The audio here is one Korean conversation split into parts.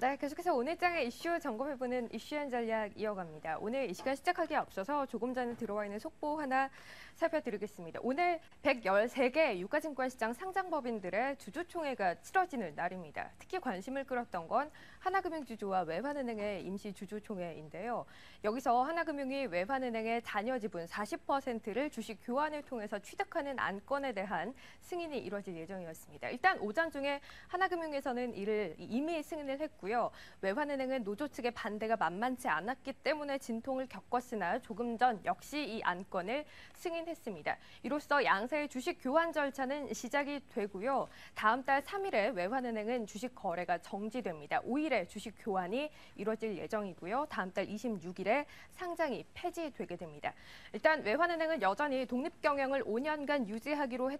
네, 계속해서 오늘 장의 이슈 점검해보는 이슈앤 전략 이어갑니다. 오늘 이 시간 시작하기에 앞서서 조금 전에 들어와 있는 속보 하나 살펴드리겠습니다. 오늘 113개 유가증권시장 상장법인들의 주주총회가 치러지는 날입니다. 특히 관심을 끌었던 건 하나금융주주와 외환은행의 임시 주주총회인데요. 여기서 하나금융이 외환은행의 잔여 지분 40%를 주식 교환을 통해서 취득하는 안건에 대한 승인이 이뤄질 예정이었습니다. 일단 오전 중에 하나금융에서는 이를 이미 승인을 했고요. 외환은행은 노조 측의 반대가 만만치 않았기 때문에 진통을 겪었으나 조금 전 역시 이 안건을 승인했습니다. 이로써 양사의 주식 교환 절차는 시작이 되고요. 다음 달 3일에 외환은행은 주식 거래가 정지됩니다. 5일에 주식 교환이 이뤄질 예정이고요. 다음 달 26일에 상장이 폐지되게 됩니다. 일단 외환은행은 여전히 독립 경영을 5년간 유지하기로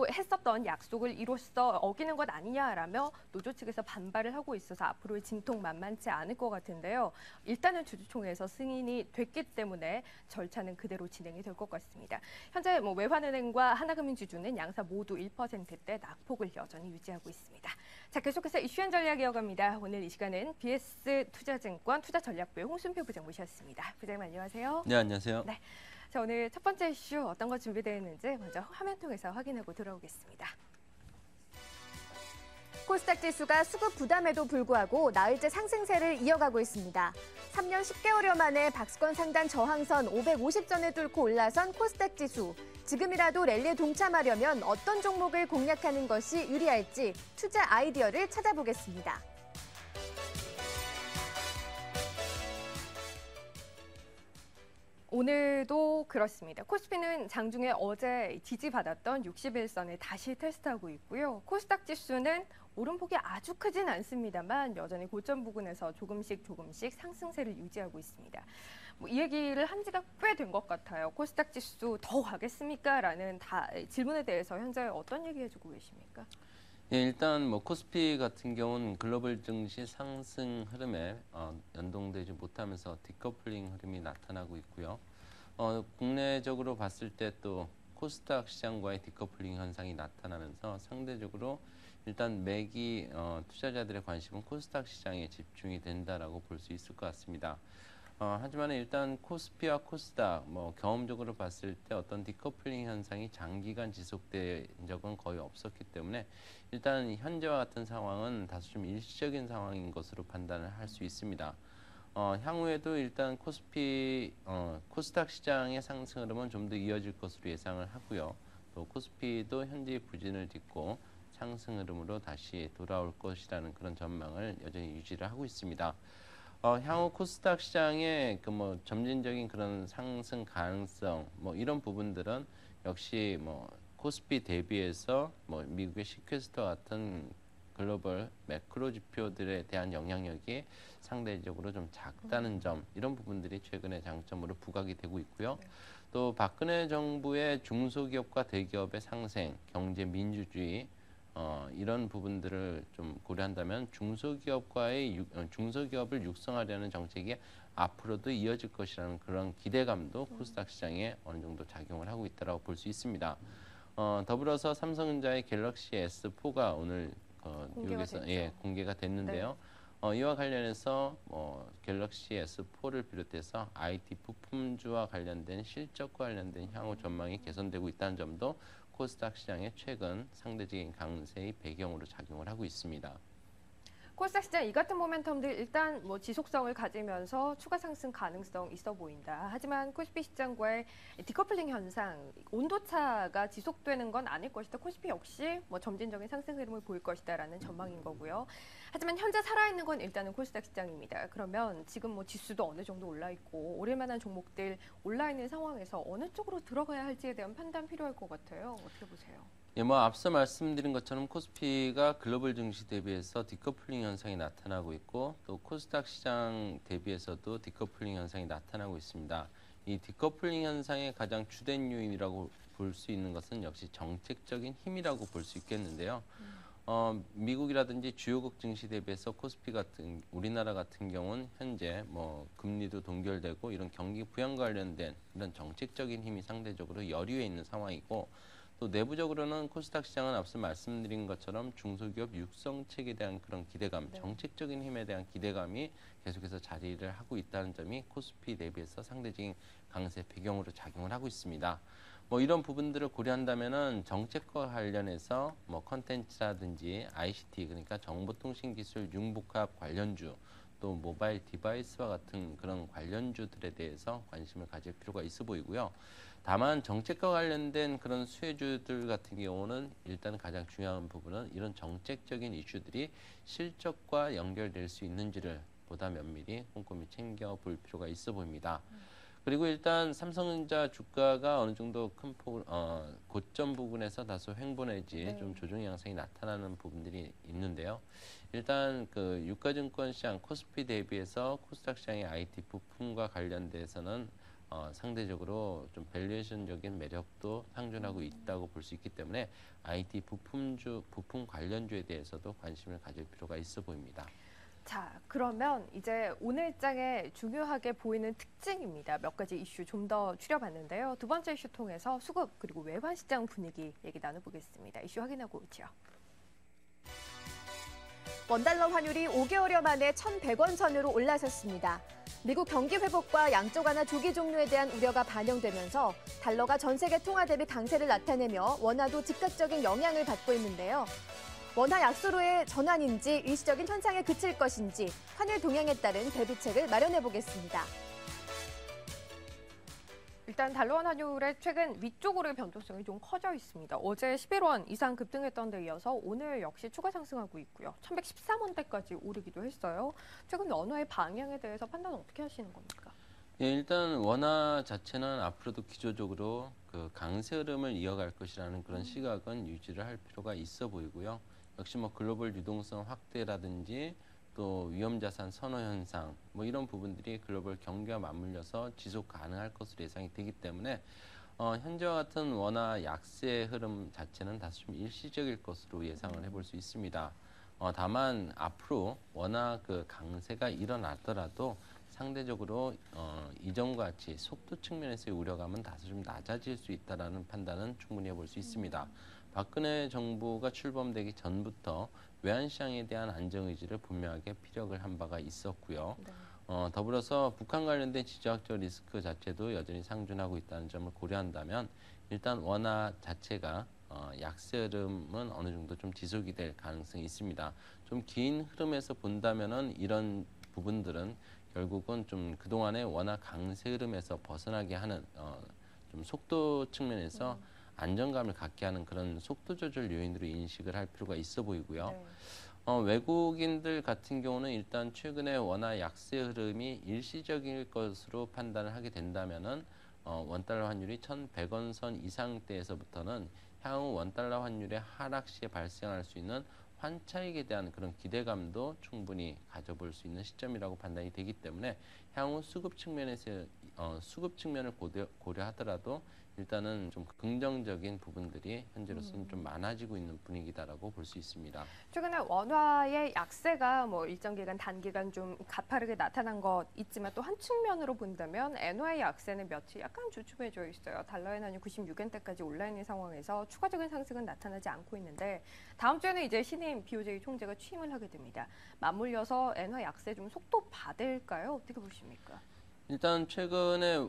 했었던 약속을 이로써 어기는 것 아니냐라며 노조 측에서 반발을 하고 있어서 앞으로의 진통 만만치 않을 것 같은데요. 일단은 주주총회에서 승인이 됐기 때문에 절차는 그대로 진행이 될 것 같습니다. 현재 외환은행과 하나금융주주는 양사 모두 1%대 낙폭을 여전히 유지하고 있습니다. 자, 계속해서 이슈앤 전략 이어갑니다. 오늘 이 시간은 BS투자증권 투자전략부의 홍순표 부장 모셨습니다. 부장님 안녕하세요. 네, 안녕하세요. 네. 자, 오늘 첫 번째 이슈 어떤 거 준비되어 있는지 먼저 화면 통해서 확인하고 들어오겠습니다. 코스닥 지수가 수급 부담에도 불구하고 나흘째 상승세를 이어가고 있습니다. 3년 10개월여 만에 박스권 상단 저항선 550전을 뚫고 올라선 코스닥 지수. 지금이라도 랠리에 동참하려면 어떤 종목을 공략하는 것이 유리할지 투자 아이디어를 찾아보겠습니다. 오늘도 그렇습니다. 코스피는 장중에 어제 지지받았던 61선을 다시 테스트하고 있고요. 코스닥 지수는 오름폭이 아주 크진 않습니다만 여전히 고점 부근에서 조금씩 상승세를 유지하고 있습니다. 이 얘기를 한 지가 꽤 된 것 같아요. 코스닥 지수 더 가겠습니까? 라는 질문에 대해서 현재 어떤 얘기 해주고 계십니까? 예, 일단 코스피 같은 경우는 글로벌 증시 상승 흐름에 연동되지 못하면서 디커플링 흐름이 나타나고 있고요. 국내적으로 봤을 때 또 코스닥 시장과의 디커플링 현상이 나타나면서 상대적으로 일단 매기 투자자들의 관심은 코스닥 시장에 집중이 된다라고 볼 수 있을 것 같습니다. 하지만 일단 코스피와 코스닥 경험적으로 봤을 때 어떤 디커플링 현상이 장기간 지속된 적은 거의 없었기 때문에 일단 현재와 같은 상황은 다소 좀 일시적인 상황인 것으로 판단을 할 수 있습니다. 향후에도 일단 코스닥 시장의 상승 흐름은 좀 더 이어질 것으로 예상을 하고요. 또 코스피도 현재 부진을 딛고 상승 흐름으로 다시 돌아올 것이라는 그런 전망을 여전히 유지를 하고 있습니다. 향후 코스닥 시장의 점진적인 그런 상승 가능성 이런 부분들은 역시 코스피 대비해서 미국의 시퀘스터 같은 글로벌 매크로 지표들에 대한 영향력이 상대적으로 좀 작다는 점, 이런 부분들이 최근의 장점으로 부각이 되고 있고요. 또 박근혜 정부의 중소기업과 대기업의 상생, 경제 민주주의 이런 부분들을 좀 고려한다면 중소기업을 육성하려는 정책이 앞으로도 이어질 것이라는 그런 기대감도 코스닥 시장에 어느 정도 작용을 하고 있다고 볼 수 있습니다. 더불어서 삼성전자의 갤럭시 S4가 오늘 뉴욕에서 공개가 됐는데요. 이와 관련해서 갤럭시 S4를 비롯해서 IT 부품주와 관련된 실적과 관련된 향후 전망이 개선되고 있다는 점도 코스닥 시장의 최근 상대적인 강세의 배경으로 작용을 하고 있습니다. 코스닥 시장 이 같은 모멘텀들 일단 지속성을 가지면서 추가 상승 가능성 있어 보인다. 하지만 코스피 시장과의 디커플링 현상, 온도차가 지속되는 건 아닐 것이다. 코스피 역시 점진적인 상승 흐름을 보일 것이다라는 전망인 거고요. 하지만 현재 살아있는 건 일단은 코스닥 시장입니다. 그러면 지금 지수도 어느 정도 올라 있고 오를 만한 종목들 올라 있는 상황에서 어느 쪽으로 들어가야 할지에 대한 판단 필요할 것 같아요. 어떻게 보세요? 예, 앞서 말씀드린 것처럼 코스피가 글로벌 증시 대비해서 디커플링 현상이 나타나고 있고 또 코스닥 시장 대비해서도 디커플링 현상이 나타나고 있습니다. 이 디커플링 현상의 가장 주된 요인이라고 볼 수 있는 것은 역시 정책적인 힘이라고 볼 수 있겠는데요. 미국이라든지 주요국 증시 대비해서 코스피 같은 우리나라 같은 경우는 현재 금리도 동결되고 이런 경기 부양 관련된 이런 정책적인 힘이 상대적으로 여유에 있는 상황이고 또 내부적으로는 코스닥 시장은 앞서 말씀드린 것처럼 중소기업 육성책에 대한 그런 기대감, 네. 정책적인 힘에 대한 기대감이 계속해서 자리를 하고 있다는 점이 코스피 대비해서 상대적인 강세 배경으로 작용을 하고 있습니다. 뭐 이런 부분들을 고려한다면은 정책과 관련해서 뭐 컨텐츠라든지 ICT 그러니까 정보통신기술 융복합 관련주 또 모바일 디바이스와 같은 그런 관련주들에 대해서 관심을 가질 필요가 있어 보이고요. 다만 정책과 관련된 그런 수혜주들 같은 경우는 일단 가장 중요한 부분은 이런 정책적인 이슈들이 실적과 연결될 수 있는지를 보다 면밀히 꼼꼼히 챙겨볼 필요가 있어 보입니다. 그리고 일단 삼성전자 주가가 어느 정도 큰 고점 부분에서 다소 횡보 내지 네. 좀 조정 양상이 나타나는 부분들이 있는데요. 일단 그 유가증권 시장 코스피 대비해서 코스닥 시장의 IT 부품과 관련돼서는 상대적으로 좀 밸류에이션적인 매력도 상존하고 있다고 볼 수 있기 때문에 IT 부품 관련주에 대해서도 관심을 가질 필요가 있어 보입니다. 자, 그러면 이제 오늘 장에 중요하게 보이는 특징입니다. 몇 가지 이슈 좀 더 추려봤는데요. 두 번째 이슈 통해서 수급 그리고 외환 시장 분위기 얘기 나눠보겠습니다. 이슈 확인하고 오죠. 원달러 환율이 5개월여 만에 1,100원 선으로 올라섰습니다. 미국 경기 회복과 양적 완화 조기 종료에 대한 우려가 반영되면서 달러가 전 세계 통화 대비 강세를 나타내며 원화도 즉각적인 영향을 받고 있는데요. 원화 약세로의 전환인지 일시적인 현상에 그칠 것인지 환율 동향에 따른 대비책을 마련해 보겠습니다. 일단 달러원 환율의 최근 위쪽으로의 변동성이 좀 커져 있습니다. 어제 11원 이상 급등했던 데 이어서 오늘 역시 추가 상승하고 있고요. 1113원대까지 오르기도 했어요. 최근 원화의 방향에 대해서 판단 어떻게 하시는 겁니까? 예, 일단 원화 자체는 앞으로도 기조적으로 그 강세 흐름을 이어갈 것이라는 그런 시각은 유지를 할 필요가 있어 보이고요. 역시 뭐 글로벌 유동성 확대라든지 또 위험자산 선호 현상 뭐 이런 부분들이 글로벌 경기와 맞물려서 지속 가능할 것으로 예상이 되기 때문에 현재와 같은 원화 약세 흐름 자체는 다소 좀 일시적일 것으로 예상을 해볼 수 있습니다. 다만 앞으로 원화 그 강세가 일어나더라도 상대적으로 이전과 같이 속도 측면에서의 우려감은 다소 좀 낮아질 수 있다라는 판단은 충분히 해볼 수 있습니다. 박근혜 정부가 출범되기 전부터 외환시장에 대한 안정 의지를 분명하게 피력을 한 바가 있었고요. 네. 더불어서 북한 관련된 지정학적 리스크 자체도 여전히 상존하고 있다는 점을 고려한다면 일단 원화 자체가 약세 흐름은 어느 정도 좀 지속이 될 가능성이 있습니다. 좀 긴 흐름에서 본다면은 이런 부분들은 결국은 좀 그동안의 원화 강세 흐름에서 벗어나게 하는 좀 속도 측면에서 안정감을 갖게 하는 그런 속도 조절 요인으로 인식을 할 필요가 있어 보이고요. 네. 외국인들 같은 경우는 일단 최근에 원화 약세 흐름이 일시적일 것으로 판단을 하게 된다면은 원달러 환율이 1,100원 선 이상대에서부터는 향후 원달러 환율의 하락 시에 발생할 수 있는 환차익에 대한 그런 기대감도 충분히 가져볼 수 있는 시점이라고 판단이 되기 때문에 향후 수급 측면을 고려하더라도 일단은 좀 긍정적인 부분들이 현재로서는 좀 많아지고 있는 분위기다라고 볼 수 있습니다. 최근에 원화의 약세가 뭐 일정 기간 단기간 좀 가파르게 나타난 것 있지만 또 한 측면으로 본다면 엔화의 약세는 며칠 약간 주춤해져 있어요. 달러 엔화는 96엔대까지 올라 있는 상황에서 추가적인 상승은 나타나지 않고 있는데 다음 주에는 이제 신임 BOJ 총재가 취임을 하게 됩니다. 맞물려서 엔화 약세 좀 속도 받을까요? 어떻게 보십니까? 일단 최근에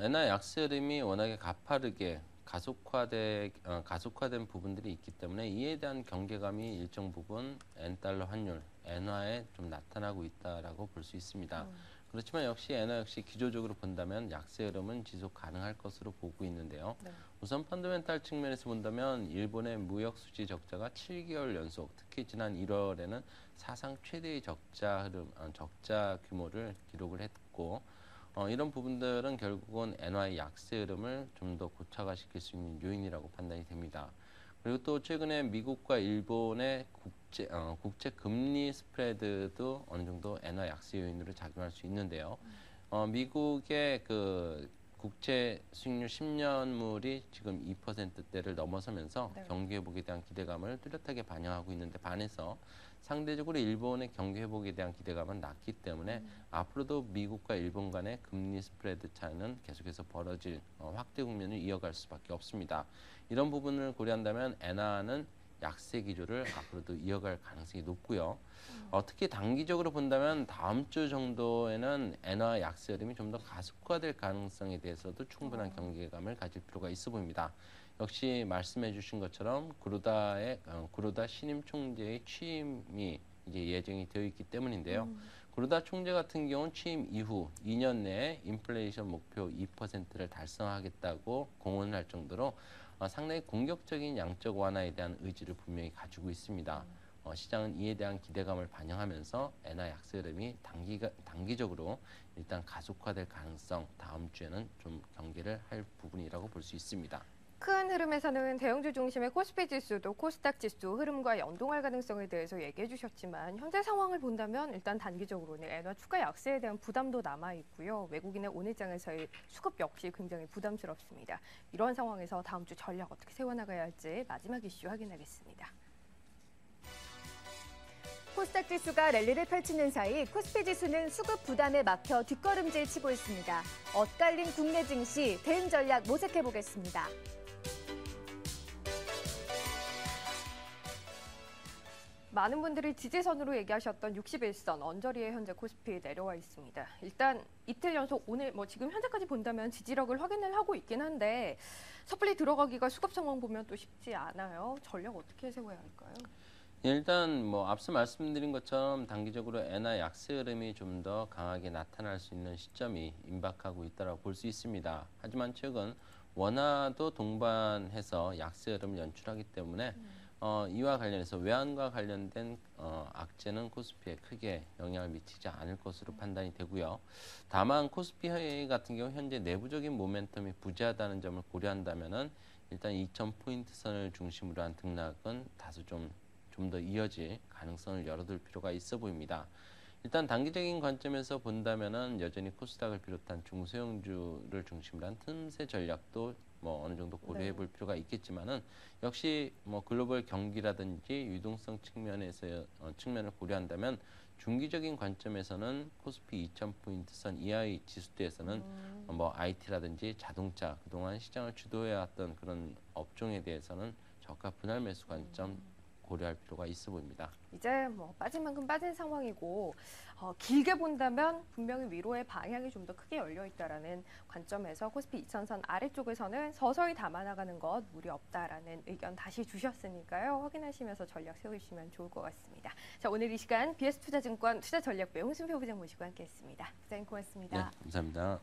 엔화 약세 흐름이 워낙에 가파르게 가속화된 부분들이 있기 때문에 이에 대한 경계감이 일정 부분 엔달러 환율, 엔화에 좀 나타나고 있다라고 볼 수 있습니다. 그렇지만 역시 엔화 역시 기조적으로 본다면 약세 흐름은 지속 가능할 것으로 보고 있는데요. 네. 우선 펀더멘탈 측면에서 본다면 일본의 무역 수지 적자가 7개월 연속, 특히 지난 1월에는 사상 최대의 적자 규모를 기록을 했고 이런 부분들은 결국은 엔화의 약세 흐름을 좀 더 고착화시킬 수 있는 요인이라고 판단이 됩니다. 그리고 또 최근에 미국과 일본의 국제 금리 스프레드도 어느 정도 엔화 약세 요인으로 작용할 수 있는데요. 미국의 그 국채 수익률 10년물이 지금 2%대를 넘어서면서 네. 경기 회복에 대한 기대감을 뚜렷하게 반영하고 있는데 반해서 상대적으로 일본의 경기 회복에 대한 기대감은 낮기 때문에 앞으로도 미국과 일본 간의 금리 스프레드 차이는 계속해서 벌어질 확대 국면을 이어갈 수밖에 없습니다. 이런 부분을 고려한다면 엔화는 약세 기조를 앞으로도 이어갈 가능성이 높고요. 특히 단기적으로 본다면 다음 주 정도에는 엔화 약세 흐름이 좀 더 가속화될 가능성에 대해서도 충분한 경계감을 가질 필요가 있어 보입니다. 역시 말씀해 주신 것처럼 구로다 신임 총재의 취임이 이제 예정이 되어 있기 때문인데요. 구로다 총재 같은 경우는 취임 이후 2년 내에 인플레이션 목표 2%를 달성하겠다고 공언을 할 정도로 상당히 공격적인 양적 완화에 대한 의지를 분명히 가지고 있습니다. 시장은 이에 대한 기대감을 반영하면서 엔화 약세 흐름이 단기적으로 일단 가속화될 가능성 다음 주에는 좀 경계를 할 부분이라고 볼 수 있습니다. 큰 흐름에서는 대형주 중심의 코스피 지수도 코스닥 지수 흐름과 연동할 가능성에 대해서 얘기해 주셨지만 현재 상황을 본다면 일단 단기적으로는 엔화 추가 약세에 대한 부담도 남아 있고요. 외국인의 오늘장에서의 수급 역시 굉장히 부담스럽습니다. 이런 상황에서 다음 주 전략 어떻게 세워나가야 할지 마지막 이슈 확인하겠습니다. 코스닥 지수가 랠리를 펼치는 사이 코스피 지수는 수급 부담에 막혀 뒷걸음질 치고 있습니다. 엇갈린 국내 증시 대응 전략 모색해 보겠습니다. 많은 분들이 지지선으로 얘기하셨던 61선 언저리에 현재 코스피 내려와 있습니다. 일단 이틀 연속 오늘 지금 현재까지 본다면 지지력을 확인을 하고 있긴 한데 섣불리 들어가기가 수급 상황 보면 또 쉽지 않아요. 전략 어떻게 세워야 할까요? 일단 앞서 말씀드린 것처럼 단기적으로 엔화 약세 흐름이 좀 더 강하게 나타날 수 있는 시점이 임박하고 있다고 볼 수 있습니다. 하지만 최근 원화도 동반해서 약세 흐름을 연출하기 때문에 이와 관련해서 외환과 관련된 악재는 코스피에 크게 영향을 미치지 않을 것으로 판단이 되고요. 다만 코스피 같은 경우 현재 내부적인 모멘텀이 부재하다는 점을 고려한다면은 일단 2,000포인트 선을 중심으로 한 등락은 다소 좀 더 이어질 가능성을 열어둘 필요가 있어 보입니다. 일단 단기적인 관점에서 본다면은 여전히 코스닥을 비롯한 중소형주를 중심으로 한 틈새 전략도 어느 정도 고려해 볼 필요가 있겠지만은 역시 글로벌 경기라든지 유동성 측면을 고려한다면 중기적인 관점에서는 코스피 2,000포인트 선 이하의 지수대에서는 IT라든지 자동차 그동안 시장을 주도해왔던 그런 업종에 대해서는 저가 분할 매수 관점 고려할 필요가 있어 보입니다. 이제 빠진 만큼 빠진 상황이고 길게 본다면 분명히 위로의 방향이 좀 더 크게 열려 있다라는 관점에서 코스피 2000선 아래쪽에서는 서서히 담아나가는 것 무리 없다라는 의견 다시 주셨으니까요. 확인하시면서 전략 세우시면 좋을 것 같습니다. 자, 오늘 이 시간 BS투자증권 투자전략부의 홍순표 부장 모시고 함께했습니다. 부장님 고맙습니다. 네, 감사합니다.